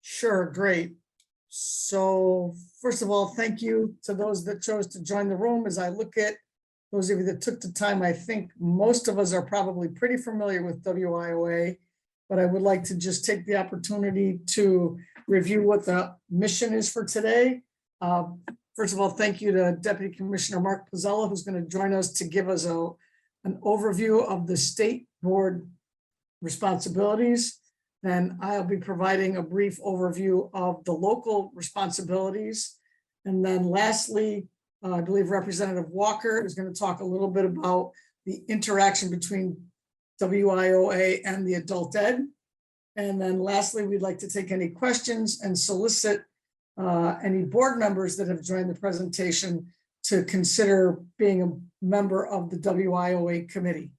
Sure, great. So first of all, thank you to those that chose to join the room. As I look at those of you that took the time, I think most of us are probably pretty familiar with WIOA, but I would like to just take the opportunity to review what the mission is for today. First of all, thank you to Deputy Commissioner Mark Polzella, who's going to join us to give us an overview of the state board responsibilities. Then I'll be providing a brief overview of the local responsibilities. And then lastly, I believe Representative Walker is going to talk a little bit about the interaction between WIOA and the adult ed. And then lastly, we'd like to take any questions and solicit any board members that have joined the presentation to consider being a member of the WIOA committee.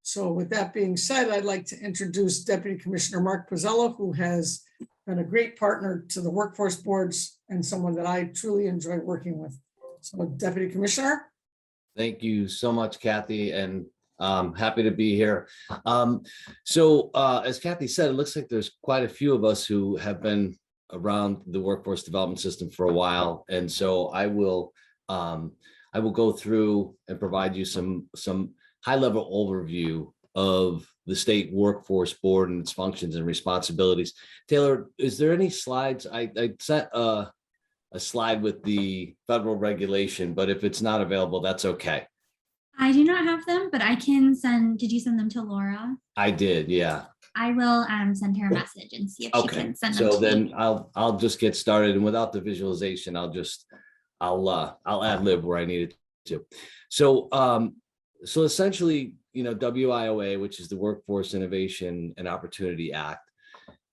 So with that being said, I'd like to introduce Deputy Commissioner Mark Polzella, who has been a great partner to the workforce boards and someone that I truly enjoy working with. So Deputy Commissioner. Thank you so much, Cathy, and happy to be here. As Cathy said, it looks like there's quite a few of us who have been around the workforce development system for a while. And so I will go through and provide you some high-level overview of the state workforce board and its functions and responsibilities. Taylor, is there any slides? I sent a slide with the federal regulation, but if it's not available, that's okay. I do not have them, but I can send. Did you send them to Laura? I did, yeah. I will send her a message and see if she can send them. So then I'll just get started, and without the visualization, I'll ad lib where I needed to. So essentially, WIOA, which is the Workforce Innovation and Opportunity Act,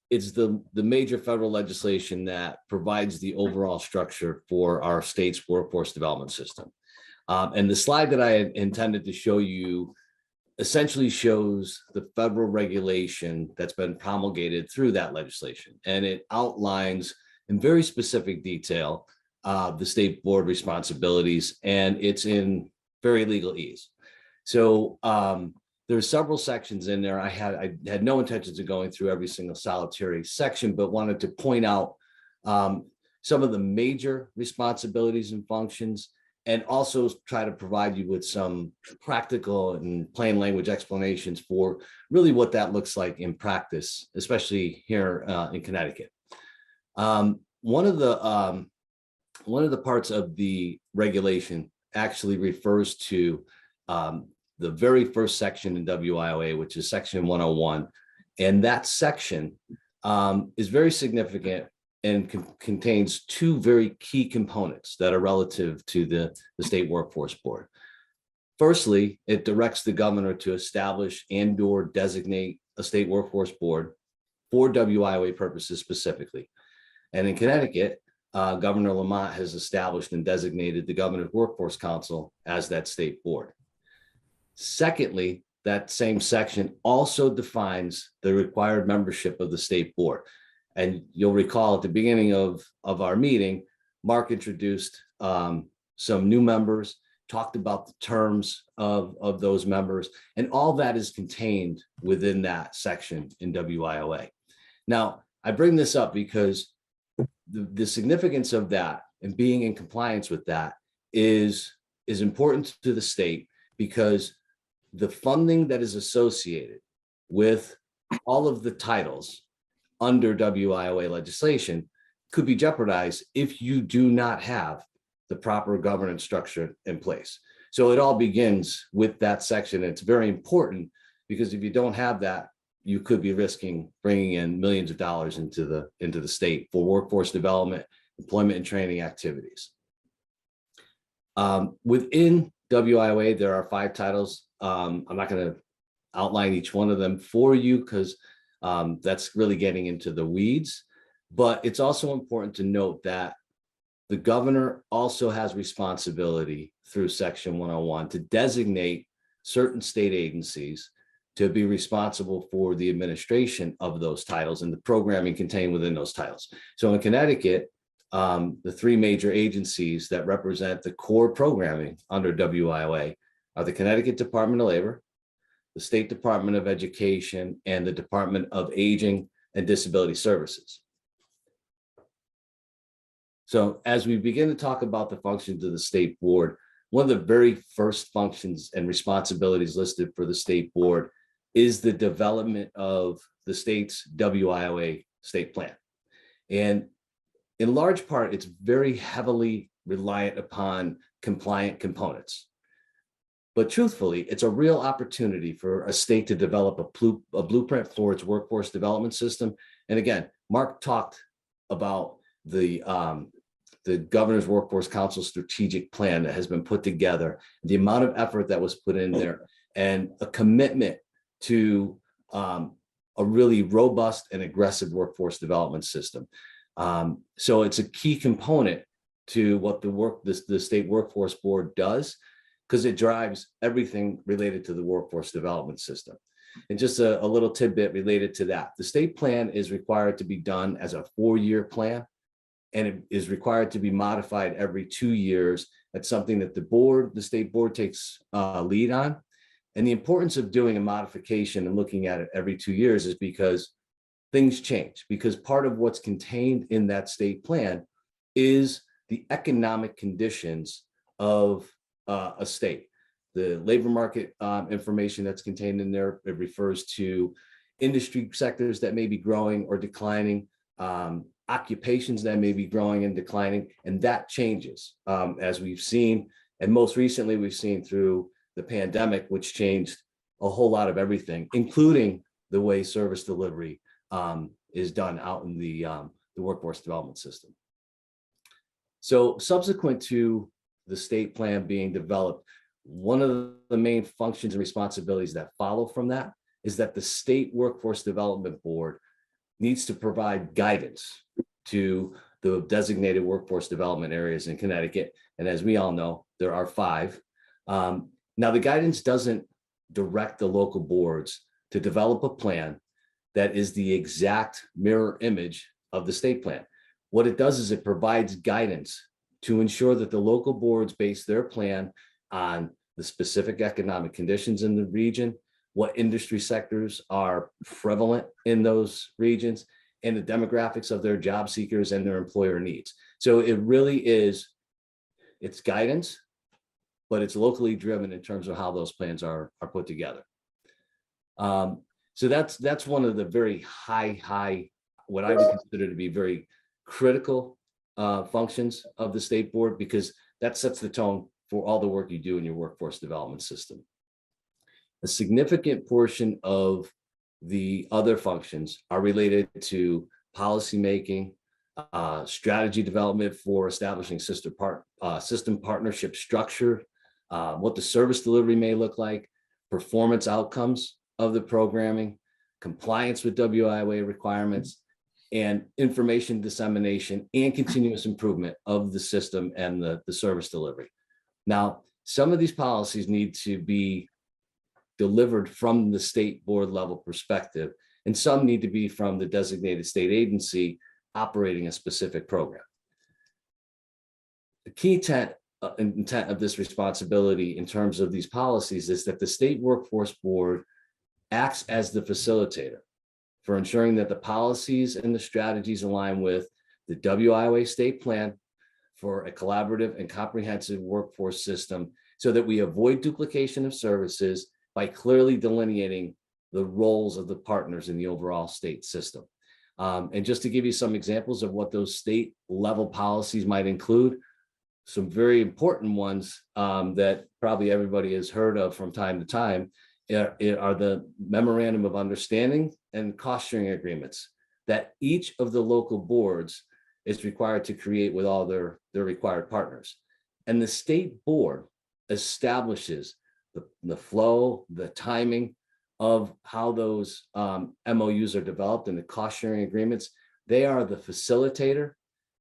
it's the major federal legislation that provides the overall structure for our state's workforce development system. And the slide that I had intended to show you essentially shows the federal regulation that's been promulgated through that legislation. And it outlines in very specific detail the state board responsibilities, and it's in very legalese. So there's several sections in there. I had no intentions of going through every single solitary section, but wanted to point out some of the major responsibilities and functions, and also try to provide you with some practical and plain language explanations for really what that looks like in practice, especially here in Connecticut. One of the parts of the regulation actually refers to the very first section in WIOA, which is section 101. And that section is very significant and contains two very key components that are relative to the state workforce board. Firstly, it directs the governor to establish and/or designate a state workforce board for WIOA purposes specifically. And in Connecticut, Governor Lamont has established and designated the Governor's Workforce Council as that state board. Secondly, that same section also defines the required membership of the state board. And you'll recall at the beginning of our meeting, Mark introduced some new members, talked about the terms of those members, and all that is contained within that section in WIOA. Now, I bring this up because the significance of that and being in compliance with that is important to the state, because the funding that is associated with all of the titles under WIOA legislation could be jeopardized if you do not have the proper governance structure in place. So it all begins with that section. It's very important, because if you don't have that, you could be risking bringing in millions of dollars into the state for workforce development, employment and training activities. Within WIOA, there are 5 titles. I'm not going to outline each one of them for you, because that's really getting into the weeds. But it's also important to note that the governor also has responsibility through section 101 to designate certain state agencies to be responsible for the administration of those titles and the programming contained within those titles. So in Connecticut, the 3 major agencies that represent the core programming under WIOA are the Connecticut Department of Labor, the State Department of Education, and the Department of Aging and Disability Services. So as we begin to talk about the functions of the state board, one of the very first functions and responsibilities listed for the state board is the development of the state's WIOA state plan. And in large part, it's very heavily reliant upon compliant components. But truthfully, it's a real opportunity for a state to develop a blueprint for its workforce development system. And again, Mark talked about the Governor's Workforce Council strategic plan that has been put together, the amount of effort that was put in there, and a commitment to a really robust and aggressive workforce development system. So it's a key component to what the State Workforce Board does, because it drives everything related to the workforce development system. And just a little tidbit related to that. The state plan is required to be done as a 4-year plan, and it is required to be modified every 2 years. That's something that the state board takes lead on. And the importance of doing a modification and looking at it every 2 years is because things change, because part of what's contained in that state plan is the economic conditions of a state. The labor market information that's contained in there, it refers to industry sectors that may be growing or declining, occupations that may be growing and declining, and that changes as we've seen. And most recently, we've seen through the pandemic, which changed a whole lot of everything, including the way service delivery is done out in the workforce development system. So subsequent to the state plan being developed, one of the main functions and responsibilities that follow from that is that the State Workforce Development Board needs to provide guidance to the designated workforce development areas in Connecticut. And as we all know, there are 5. Now, the guidance doesn't direct the local boards to develop a plan that is the exact mirror image of the state plan. What it does is it provides guidance to ensure that the local boards base their plan on the specific economic conditions in the region, what industry sectors are prevalent in those regions, and the demographics of their job seekers and their employer needs. So it really is, it's guidance, but it's locally driven in terms of how those plans are put together. So that's one of the very high, what I would consider to be very critical functions of the state board, because that sets the tone for all the work you do in your workforce development system. A significant portion of the other functions are related to policy making, strategy development for establishing system partnership structure, what the service delivery may look like, performance outcomes of the programming, compliance with WIOA requirements, and information dissemination and continuous improvement of the system and the service delivery. Now, some of these policies need to be delivered from the state board level perspective, and some need to be from the designated state agency operating a specific program. The key intent of this responsibility in terms of these policies is that the State Workforce Board acts as the facilitator for ensuring that the policies and the strategies align with the WIOA state plan for a collaborative and comprehensive workforce system, so that we avoid duplication of services by clearly delineating the roles of the partners in the overall state system. And just to give you some examples of what those state level policies might include, some very important ones that probably everybody has heard of from time to time are the memorandum of understanding and cost sharing agreements that each of the local boards is required to create with all their required partners. And the state board establishes the flow, the timing of how those MOUs are developed and the cost sharing agreements. They are the facilitator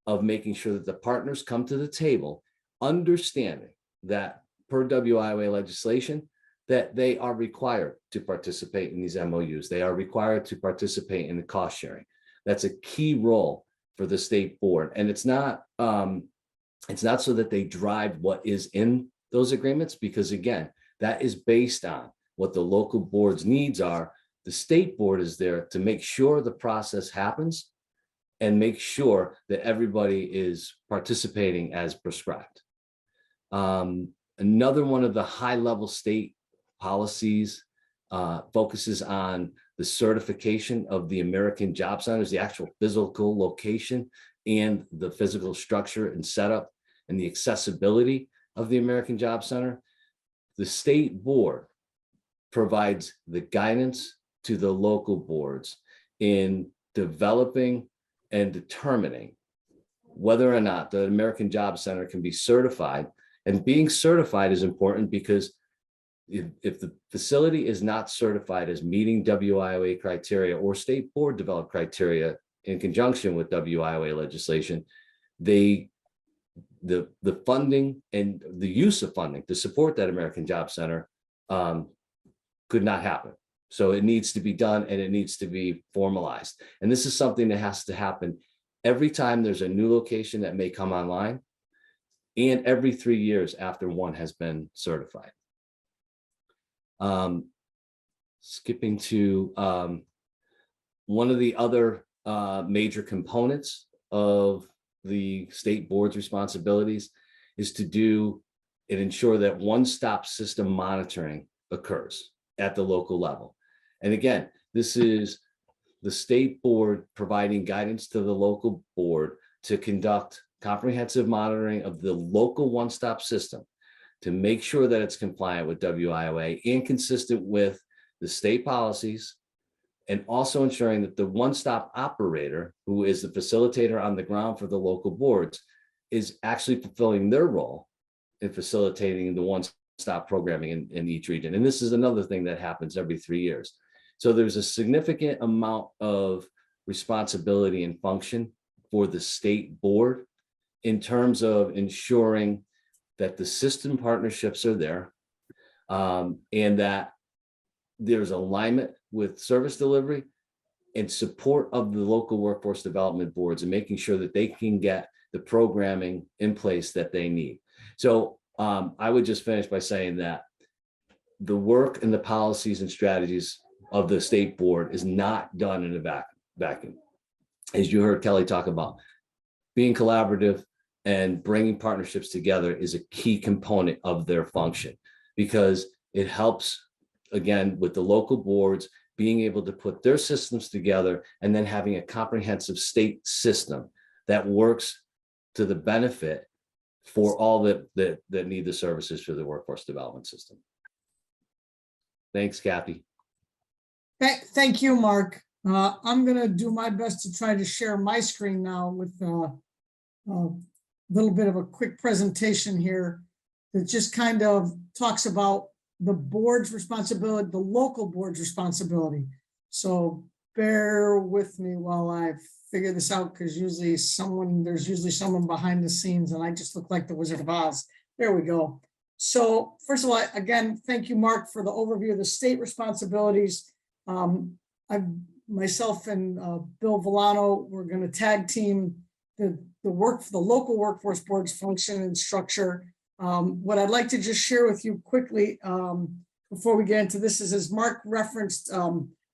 of making sure that the partners come to the table, understanding that per WIOA legislation, that they are required to participate in these MOUs. They are required to participate in the cost sharing. That's a key role for the state board. And it's not so that they drive what is in those agreements, because again, that is based on what the local board's needs are. The state board is there to make sure the process happens, and make sure that everybody is participating as prescribed. Another one of the high-level state policies focuses on the certification of the American Job Centers, the actual physical location and the physical structure and setup and the accessibility of the American Job Center. The state board provides the guidance to the local boards in developing and determining whether or not the American Job Center can be certified. And being certified is important because if the facility is not certified as meeting WIOA criteria or state board developed criteria in conjunction with WIOA legislation, the funding and the use of funding to support that American Job Center could not happen. So it needs to be done and it needs to be formalized. And this is something that has to happen every time there's a new location that may come online and every 3 years after one has been certified. Skipping to one of the other major components of the state board's responsibilities is to do and ensure that one-stop system monitoring occurs at the local level. And again, this is the state board providing guidance to the local board to conduct comprehensive monitoring of the local one-stop system to make sure that it's compliant with WIOA and consistent with the state policies, and also ensuring that the one-stop operator, who is the facilitator on the ground for the local boards, is actually fulfilling their role in facilitating the one-stop programming in each region. And this is another thing that happens every 3 years. So there's a significant amount of responsibility and function for the state board in terms of ensuring that the system partnerships are there, and that there's alignment with service delivery and support of the local workforce development boards and making sure that they can get the programming in place that they need. So I would just finish by saying that the work and the policies and strategies of the state board is not done in a vacuum. As you heard Kelly talk about, being collaborative and bringing partnerships together is a key component of their function, because it helps, again, with the local boards being able to put their systems together and then having a comprehensive state system that works to the benefit for all that need the services for the workforce development system. Thanks, Cathy. Thank you, Mark. I'm going to do my best to try to share my screen now with a little bit of a quick presentation here that just kind of talks about the board's responsibility, the local board's responsibility. So bear with me while I figure this out, because there's usually someone behind the scenes and I just look like the Wizard of Oz. There we go. So first of all, again, thank you, Mark, for the overview of the state responsibilities. Myself and Bill Villano, we're going to tag team the local workforce board's function and structure. What I'd like to just share with you quickly before we get into this is, as Mark referenced,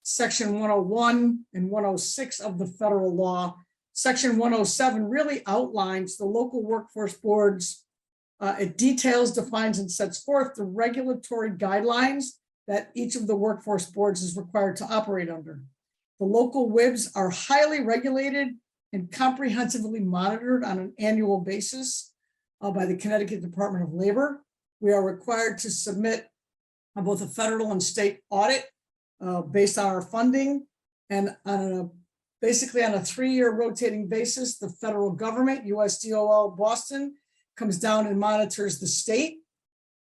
Section 101 and 106 of the federal law. Section 107 really outlines the local workforce boards. It details, defines, and sets forth the regulatory guidelines that each of the workforce boards is required to operate under. The local WIBs are highly regulated and comprehensively monitored on an annual basis by the Connecticut Department of Labor. We are required to submit both a federal and state audit based on our funding, and basically on a 3-year rotating basis, the federal government, USDOL Boston, comes down and monitors the state,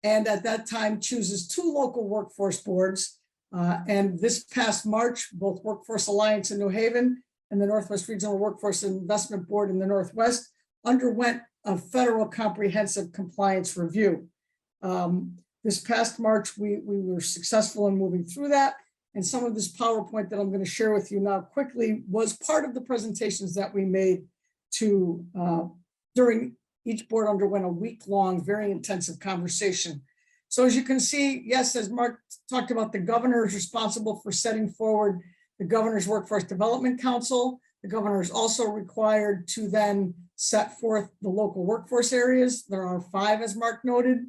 and at that time chooses 2 local workforce boards. And this past March, both Workforce Alliance in New Haven and the Northwest Regional Workforce Investment Board in the Northwest underwent a federal comprehensive compliance review. This past March, we were successful in moving through that. And some of this PowerPoint that I'm going to share with you now quickly was part of the presentations that we made during each board underwent a week-long, very intensive conversation. So as you can see, yes, as Mark talked about, the governor is responsible for setting forward the Governor's Workforce Development Council. The governor is also required to then set forth the local workforce areas. There are 5, as Mark noted.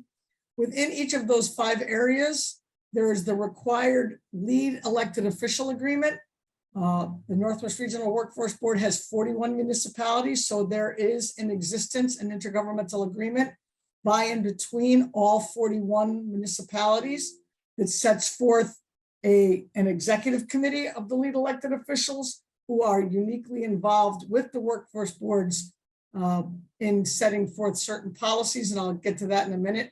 Within each of those 5 areas, there is the required lead elected official agreement. The Northwest Regional Workforce Board has 41 municipalities, so there is in existence an intergovernmental agreement by and between all 41 municipalities that sets forth an executive committee of the lead elected officials who are uniquely involved with the workforce boards in setting forth certain policies, and I'll get to that in a minute.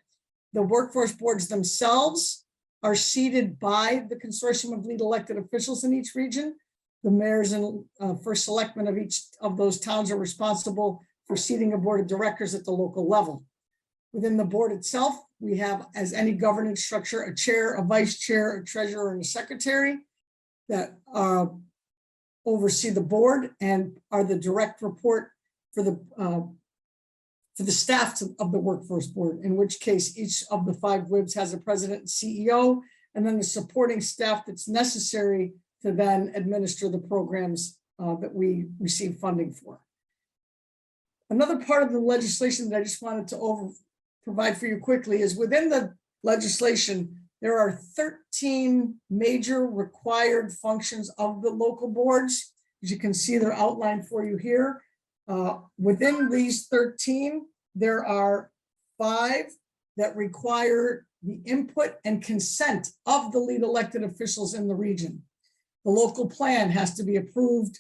The workforce boards themselves are seated by the consortium of lead elected officials in each region. The mayors and first selectmen of each of those towns are responsible for seating a board of directors at the local level. Within the board itself, we have, as any governance structure, a chair, a vice chair, a treasurer, and a secretary that oversee the board and are the direct report for the staff of the workforce board, in which case each of the 5 WIBs has a president and CEO, and then the supporting staff that's necessary to then administer the programs that we receive funding for. Another part of the legislation that I just wanted to provide for you quickly is within the legislation, there are 13 major required functions of the local boards. As you can see, they're outlined for you here. Within these 13, there are 5 that require the input and consent of the lead elected officials in the region. The local plan has to be approved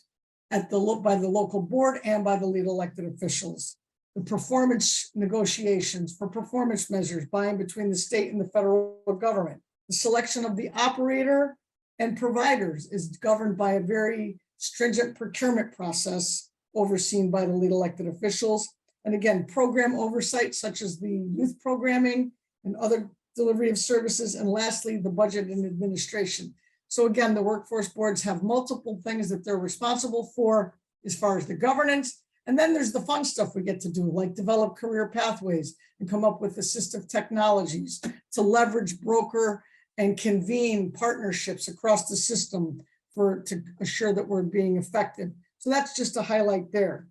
by the local board and by the lead elected officials. The performance negotiations for performance measures by and between the state and the federal government. The selection of the operator and providers is governed by a very stringent procurement process overseen by the lead elected officials. And again, program oversight such as the youth programming and other delivery of services. And lastly, the budget and administration. So again, the workforce boards have multiple things that they're responsible for as far as the governance. And then there's the fun stuff we get to do, like develop career pathways and come up with assistive technologies to leverage, broker, and convene partnerships across the system to assure that we're being effective. So that's just a highlight there.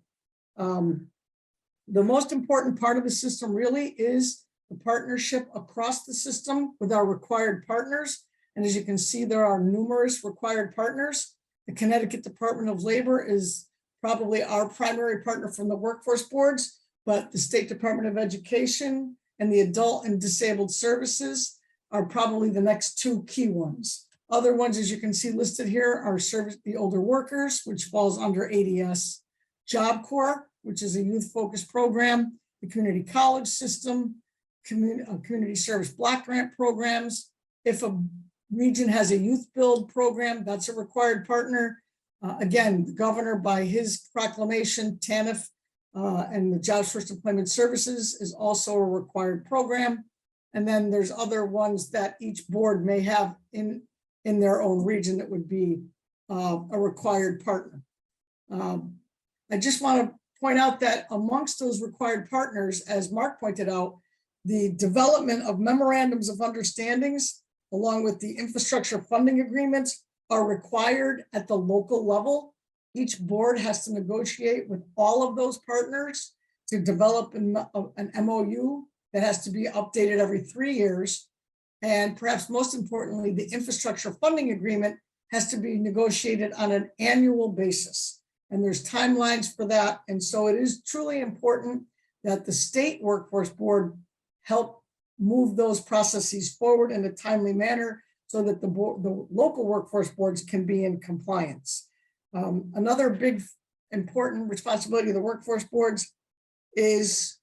The most important part of the system really is the partnership across the system with our required partners. And as you can see, there are numerous required partners. The Connecticut Department of Labor is probably our primary partner from the workforce boards, but the State Department of Education and the Adult and Disabled Services are probably the next 2 key ones. Other ones, as you can see listed here, are the older workers, which falls under ADS, Job Corps, which is a youth-focused program, the community college system, community service block grant programs. If a region has a youth build program, that's a required partner. Again, the governor, by his proclamation, TANF and the Jobs First Employment Services is also a required program. And then there's other ones that each board may have in their own region that would be a required partner. I just want to point out that amongst those required partners, as Mark pointed out, the development of memorandums of understandings along with the infrastructure funding agreements are required at the local level. Each board has to negotiate with all of those partners to develop an MOU that has to be updated every 3 years. And perhaps most importantly, the infrastructure funding agreement has to be negotiated on an annual basis. And there's timelines for that. And so it is truly important that the state workforce board help move those processes forward in a timely manner so that the local workforce boards can be in compliance. Another big important responsibility of the workforce boards is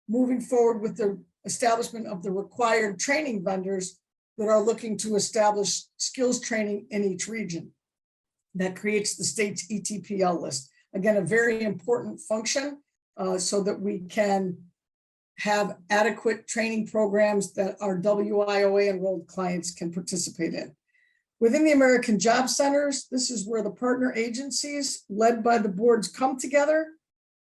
moving forward with the establishment of the required training vendors that are looking to establish skills training in each region. That creates the state's ETPL list. Again, a very important function so that we can have adequate training programs that our WIOA enrolled clients can participate in. Within the American Job Centers, this is where the partner agencies led by the boards come together.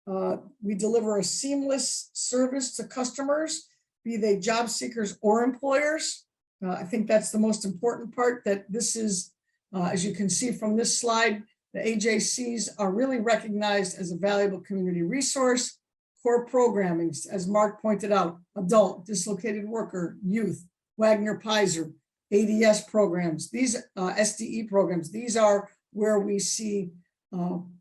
We deliver a seamless service to customers, be they job seekers or employers. I think that's the most important part, that this is, as you can see from this slide, The AJCs are really recognized as a valuable community resource. Core programming, as Mark pointed out, adult, dislocated worker, youth, Wagner-Pizer, ADS programs, these SDE programs, these are where we see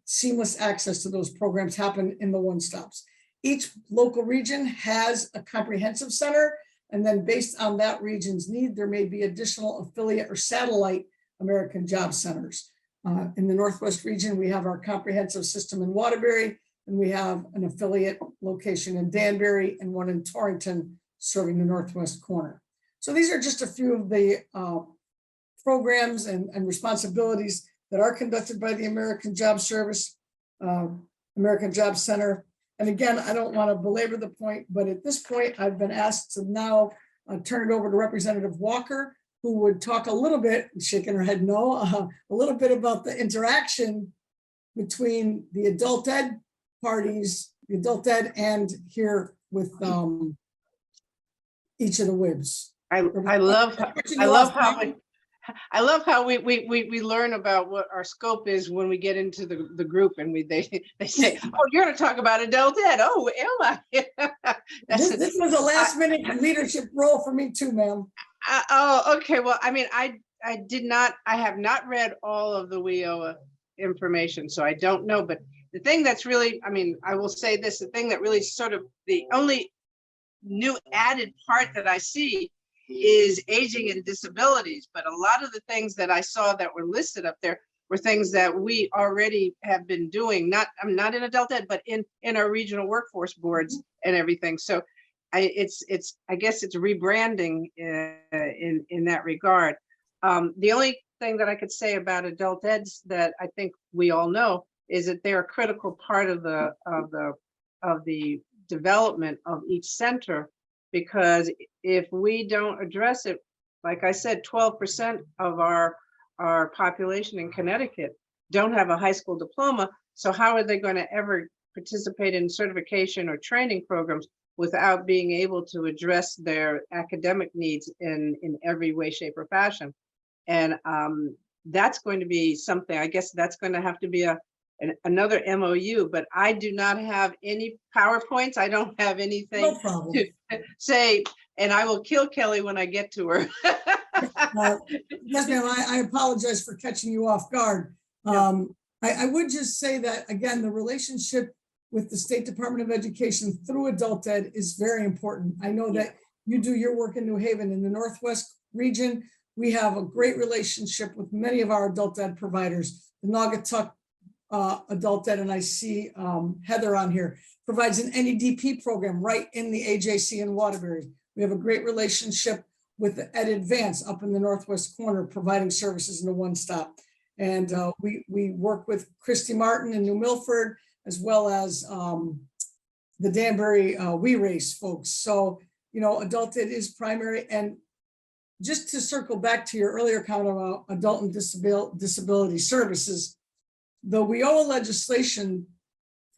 seamless access to those programs happen in the one-stops. Each local region has a comprehensive center, and then based on that region's need, there may be additional affiliate or satellite American Job Centers. In the Northwest region, we have our comprehensive system in Waterbury, and we have an affiliate location in Danbury and one in Torrington serving the Northwest corner. So these are just a few of the programs and responsibilities that are conducted by the American Job Service, American Job Center. And again, I don't want to belabor the point, but at this point, I've been asked to now turn it over to Representative Walker, who would talk a little bit, shaking her head no, a little bit about the interaction between the adult ed parties, the adult ed, and here with each of the WIBs. I love how we learn about what our scope is when we get into the group, and they say, oh, you're going to talk about adult ed. Oh, am I? This was a last minute leadership role for me too, ma'am. Oh, okay. Well, I mean, I have not read all of the WIOA information, so I don't know. But the thing that's really, I mean, I will say this, the thing that really sort of the only new added part that I see is aging and disabilities. But a lot of the things that I saw that were listed up there were things that we already have been doing, I'm not in adult ed, but in our regional workforce boards and everything. So I guess it's rebranding in that regard. The only thing that I could say about adult eds that I think we all know is that they're a critical part of the development of each center, because if we don't address it, like I said, 12% of our population in Connecticut don't have a high school diploma. So how are they going to ever participate in certification or training programs without being able to address their academic needs in every way, shape, or fashion? And that's going to be something, I guess that's going to have to be another MOU, but I do not have any PowerPoints. I don't have anything to say, and I will kill Kelly when I get to her. Yes, ma'am, I apologize for catching you off guard. I would just say that, again, the relationship with the State Department of Education through adult ed is very important. I know that you do your work in New Haven. In the Northwest region, we have a great relationship with many of our adult ed providers. The Naugatuck adult ed, and I see Heather on here, provides an NEDP program right in the AJC in Waterbury. We have a great relationship with the Ed Advance up in the Northwest corner, providing services in the one-stop. And we work with Christy Martin in New Milford, as well as the Danbury We Race folks. So, you know, adult ed is primary. And just to circle back to your earlier comment about adult and disability services, the WIOA legislation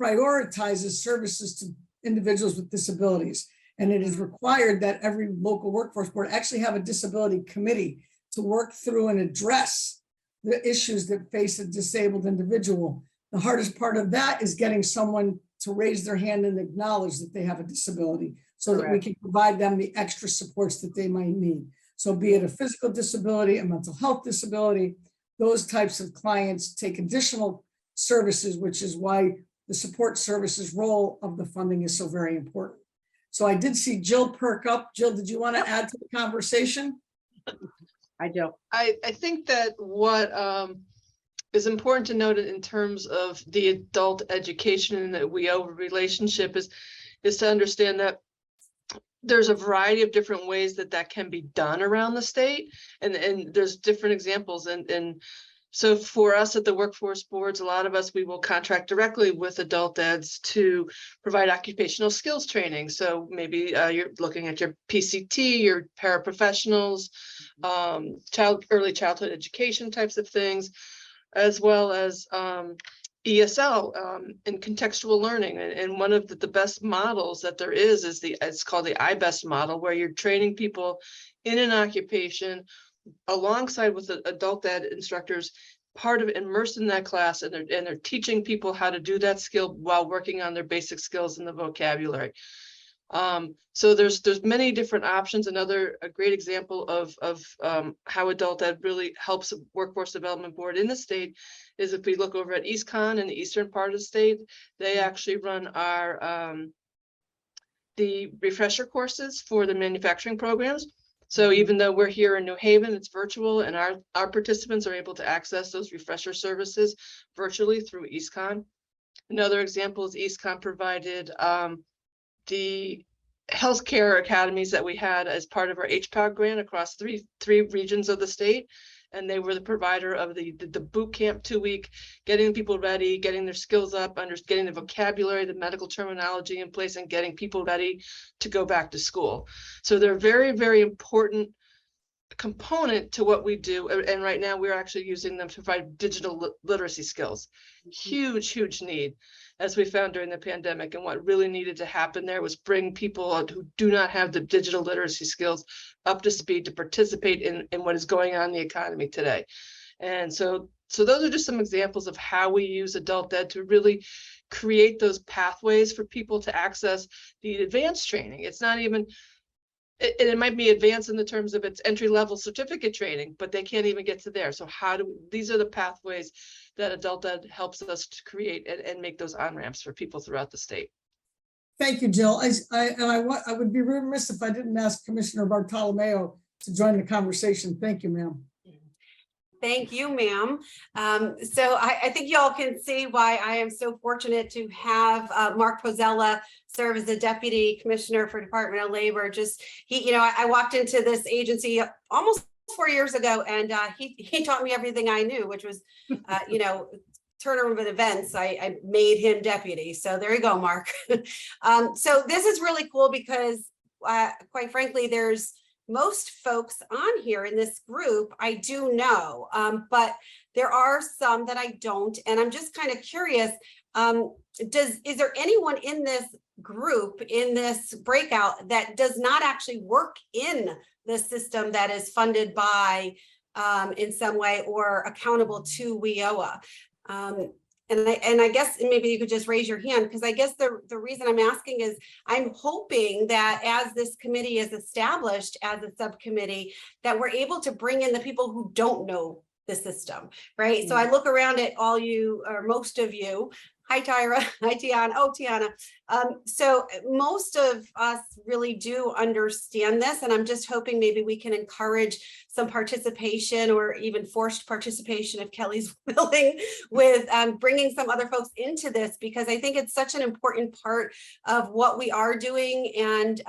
prioritizes services to individuals with disabilities. And it is required that every local workforce board actually have a disability committee to work through and address the issues that face a disabled individual. The hardest part of that is getting someone to raise their hand and acknowledge that they have a disability, so that we can provide them the extra supports that they might need. So be it a physical disability, a mental health disability, those types of clients take additional services, which is why the support services role of the funding is so very important. So I did see Jill perk up. Jill, did you want to add to the conversation? I do. I think that what is important to note in terms of the adult education and the WIOA relationship is to understand that there's a variety of different ways that can be done around the state, and there's different examples. And so for us at the workforce boards, a lot of us, we will contract directly with adult eds to provide occupational skills training. So maybe you're looking at your PCT, your paraprofessionals, early childhood education types of things, as well as ESL and contextual learning. And one of the best models that there is it's called the IBEST model, where you're training people in an occupation alongside with the adult ed instructors part of immersed in that class, and they're teaching people how to do that skill while working on their basic skills in the vocabulary. So there's many different options. A great example of how adult ed really helps a workforce development board in the state is if we look over at EastCon in the eastern part of the state, they actually run our the refresher courses for the manufacturing programs. So even though we're here in New Haven, it's virtual, and our participants are able to access those refresher services virtually through EastCon. Another example is EastCon provided the healthcare academies that we had as part of our HPAG grant across three regions of the state. And they were the provider of the boot camp 2-week, getting people ready, getting their skills up, getting the vocabulary, the medical terminology in place, and getting people ready to go back to school. So they're very, very important component to what we do. And right now we're actually using them to provide digital literacy skills. Huge need, as we found during the pandemic. And what really needed to happen there was bring people who do not have the digital literacy skills up to speed to participate in what is going on in the economy today. And so those are just some examples of how we use adult ed to really create those pathways for people to access the advanced training. It's not even, it might be advanced in the terms of its entry-level certificate training, but they can't even get to there. So these are the pathways that adult ed helps us to create and make those on-ramps for people throughout the state. Thank you, Jill. I would be remiss if I didn't ask Commissioner Bartolomeo to join the conversation. Thank you, ma'am. Thank you, ma'am. So I think you all can see why I am so fortunate to have Mark Polzella serve as the Deputy Commissioner for Department of Labor. I walked into this agency almost 4 years ago, and he taught me everything I knew, which was, turnaround of events. I made him deputy. So there you go, Mark. So this is really cool because quite frankly, there's most folks on here in this group I do know, but there are some that I don't, and I'm just kind of curious, is there anyone in this group, in this breakout, that does not actually work in the system that is funded by in some way or accountable to WIOA? And I guess maybe you could just raise your hand, because I guess the reason I'm asking is I'm hoping that as this committee is established as a subcommittee, that we're able to bring in the people who don't know the system, right? Mm-hmm. So I look around at all you, or most of you. Hi, Tyra. Hi, Tiana. Oh, Tiana. So most of us really do understand this, and I'm just hoping maybe we can encourage some participation or even forced participation, if Kelly's willing, with bringing some other folks into this, because I think it's such an important part of what we are doing, and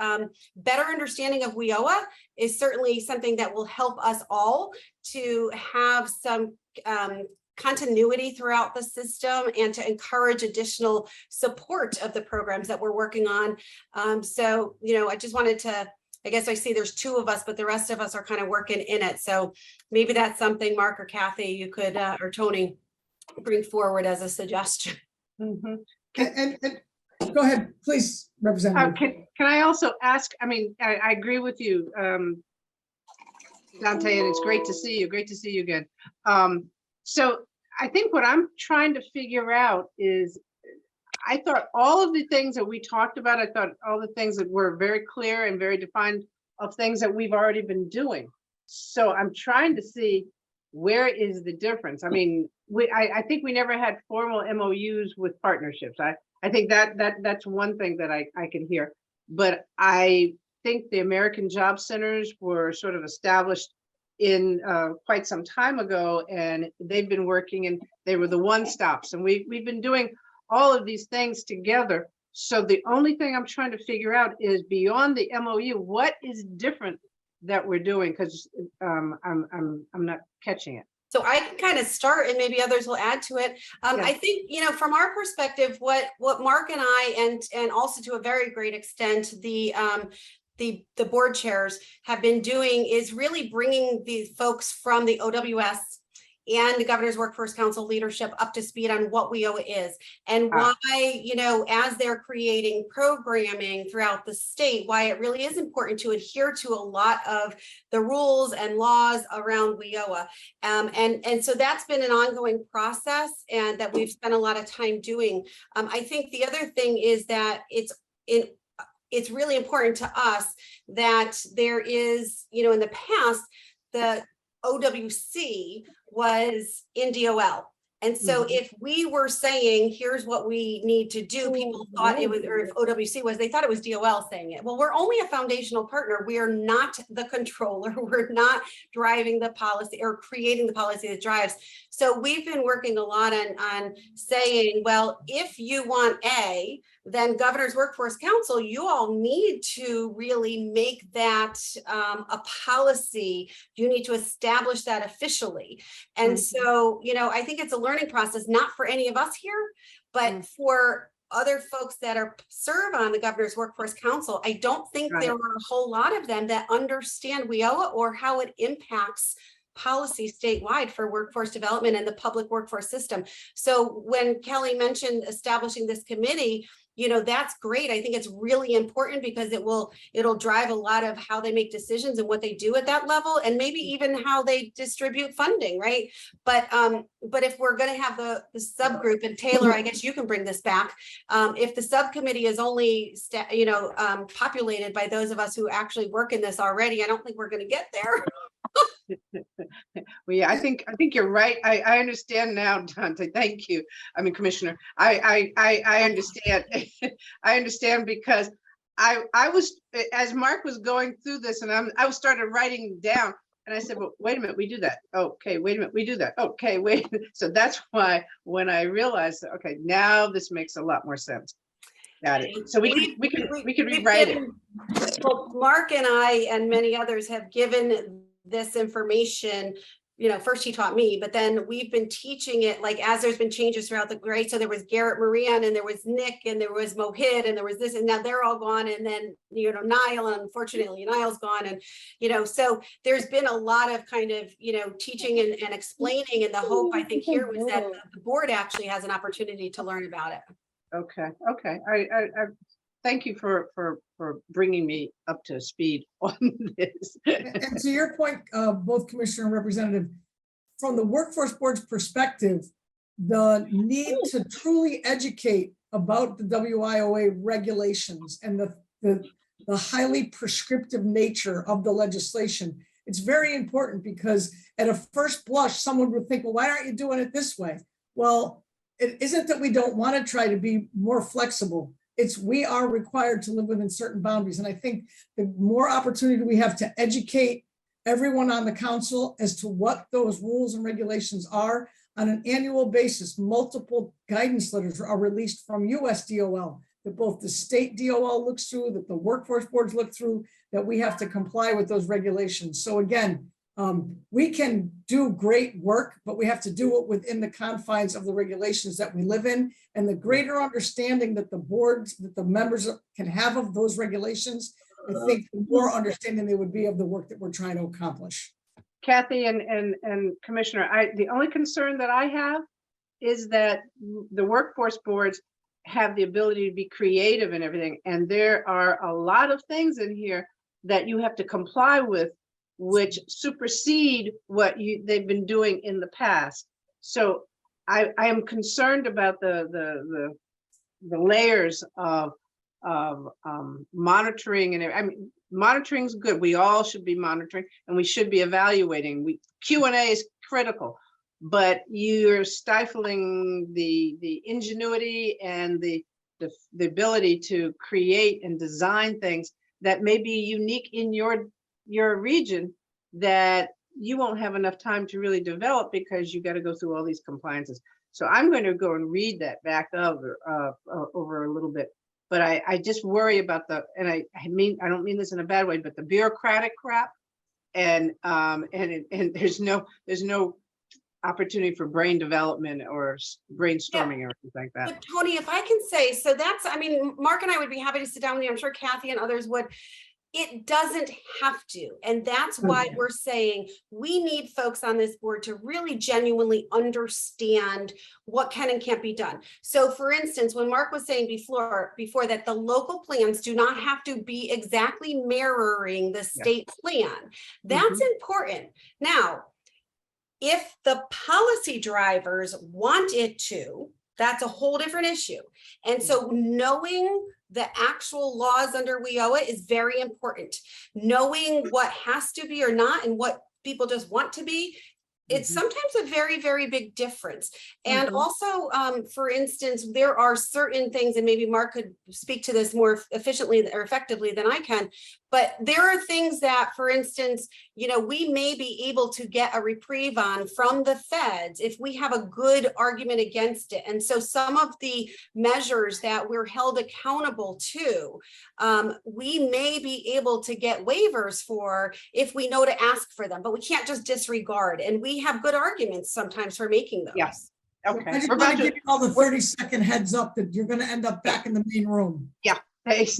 better understanding of WIOA is certainly something that will help us all to have some continuity throughout the system and to encourage additional support of the programs that we're working on. So, I just wanted to, I guess I see there's 2 of us, but the rest of us are kind of working in it. So maybe that's something Mark or Cathy, you could, or Toni, bring forward as a suggestion. Mm-hmm. And go ahead, please, Representative. Can I also ask, I agree with you, Dante, and it's great to see you. Great to see you again. So I think what I'm trying to figure out is, I thought all of the things that we talked about, I thought all the things that were very clear and very defined of things that we've already been doing. So I'm trying to see, where is the difference? I think we never had formal MOUs with partnerships. I think that's one thing that I can hear, but I think the American Job Centers were sort of established in quite some time ago, and they've been working, and they were the one-stops, and we've been doing all of these things together. So the only thing I'm trying to figure out is, beyond the MOU, what is different that we're doing? Because I'm not catching it. So I can kind of start, and maybe others will add to it. Yeah. I think, from our perspective, what Mark and I, and also to a very great extent, the board chairs have been doing is really bringing the folks from the OWS and the Governor's Workforce Council leadership up to speed on what WIOA is and why, as they're creating programming throughout the state, why it really is important to adhere to a lot of the rules and laws around WIOA. And so that's been an ongoing process and that we've spent a lot of time doing. I think the other thing is that it's really important to us that there is, in the past, the OWC was in DOL. And so if we were saying, here's what we need to do, people thought it was, or if OWC was, they thought it was DOL saying it. Well, we're only a foundational partner. We are not the controller. We're not driving the policy or creating the policy that drives. So we've been working a lot on saying, well, if you want A, then Governor's Workforce Council, you all need to really make that a policy. You need to establish that officially. And so, I think it's a learning process, not for any of us here, but for other folks that serve on the Governor's Workforce Council. I don't think there are a whole lot of them that understand WIOA or how it impacts policy statewide for workforce development and the public workforce system. So when Kelly mentioned establishing this committee, that's great. I think it's really important because it'll drive a lot of how they make decisions and what they do at that level, and maybe even how they distribute funding, right? But if we're going to have the subgroup, and Taylor, I guess you can bring this back. If the subcommittee is only populated by those of us who actually work in this already, I don't think we're going to get there. Well, yeah, I think you're right. I understand now, Dante. Thank you. I mean, Commissioner, I understand. I understand because I was, as Mark was going through this, and I started writing down, and I said, well, wait a minute, we do that. Okay, wait a minute, we do that. Okay, wait. So that's why when I realized, okay, now this makes a lot more sense. Got it. So we could rewrite it. Well, Mark and I and many others have given this information, first he taught me, but then we've been teaching it as there's been changes throughout the grade. So there was Garrett Marian, and there was Nick, and there was Mohit, and there was this, and now they're all gone. And then, Niall, and unfortunately Niall's gone. And, so there's been a lot of kind of, teaching and explaining. And the hope, I think, here was that the board actually has an opportunity to learn about it. Okay. I thank you for bringing me up to speed on this. And to your point, both Commissioner and Representative, from the Workforce Board's perspective, the need to truly educate about the WIOA regulations and the highly prescriptive nature of the legislation, it's very important because at a first blush, someone would think, well, why aren't you doing it this way? Well, it isn't that we don't want to try to be more flexible. We are required to live within certain boundaries. And I think the more opportunity we have to educate everyone on the council as to what those rules and regulations are on an annual basis, multiple guidance letters are released from US DOL that both the state DOL looks through, that the workforce boards look through, that we have to comply with those regulations. So again, we can do great work, but we have to do it within the confines of the regulations that we live in, and the greater understanding that the boards, that the members can have of those regulations, I think the more understanding they would be of the work that we're trying to accomplish. Cathy and Commissioner, the only concern that I have is that the workforce boards have the ability to be creative and everything, and there are a lot of things in here that you have to comply with, which supersede what they've been doing in the past. So I am concerned about the layers of monitoring, and I mean, monitoring is good. We all should be monitoring, and we should be evaluating. Q&A is critical, but you're stifling the ingenuity and the ability to create and design things that may be unique in your region that you won't have enough time to really develop because you got to go through all these compliances. So I'm going to go and read that back over a little bit, but I just worry about and I don't mean this in a bad way, but the bureaucratic crap, and there's no opportunity for brain development or brainstorming or anything like that. But Toni, if I can say, so that's, I mean, Mark and I would be happy to sit down with you. I'm sure Cathy and others would. It doesn't have to. And that's why Okay. we're saying we need folks on this board to really genuinely understand what can and can't be done. So for instance, when Mark was saying before that the local plans do not have to be exactly mirroring the state plan, that's important. Now, if the policy drivers want it to, that's a whole different issue. And so knowing the actual laws under WIOA is very important. Knowing what has to be or not and what people just want to be, it's sometimes a very, very big difference. And also, for instance, there are certain things, and maybe Mark could speak to this more efficiently or effectively than I can, but there are things that, for instance, you know, we may be able to get a reprieve on from the feds if we have a good argument against it. And so some of the measures that we're held accountable to, we may be able to get waivers for if we know to ask for them, but we can't just disregard. And we have good arguments sometimes for making those. Yes. Okay. I just We're want about to to- give you all the 30-second heads up that you're going to end up back in the main room. Thanks.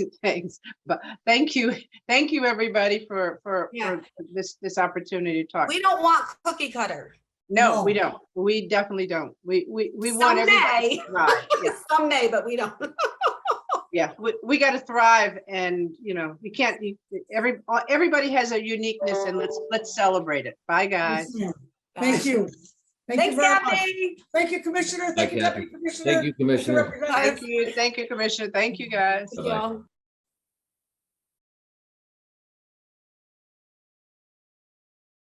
But thank you, everybody for Yeah. this opportunity to talk. We don't want cookie cutter. No, No. we don't. We definitely don't. We Some want everybody may. to thrive. Yeah, Some may, but we don't. yeah. We got to thrive, and you know, you can't. Everybody has a uniqueness, and let's celebrate it. Bye, guys. Thank you. Thank you Thanks, very much. Kathy. Thank you, Commissioner. Thank you, Kathy. Deputy Commissioner. Thank you, Commissioner. Representative. Thank you, Commissioner. Thank you, guys. Thank you all.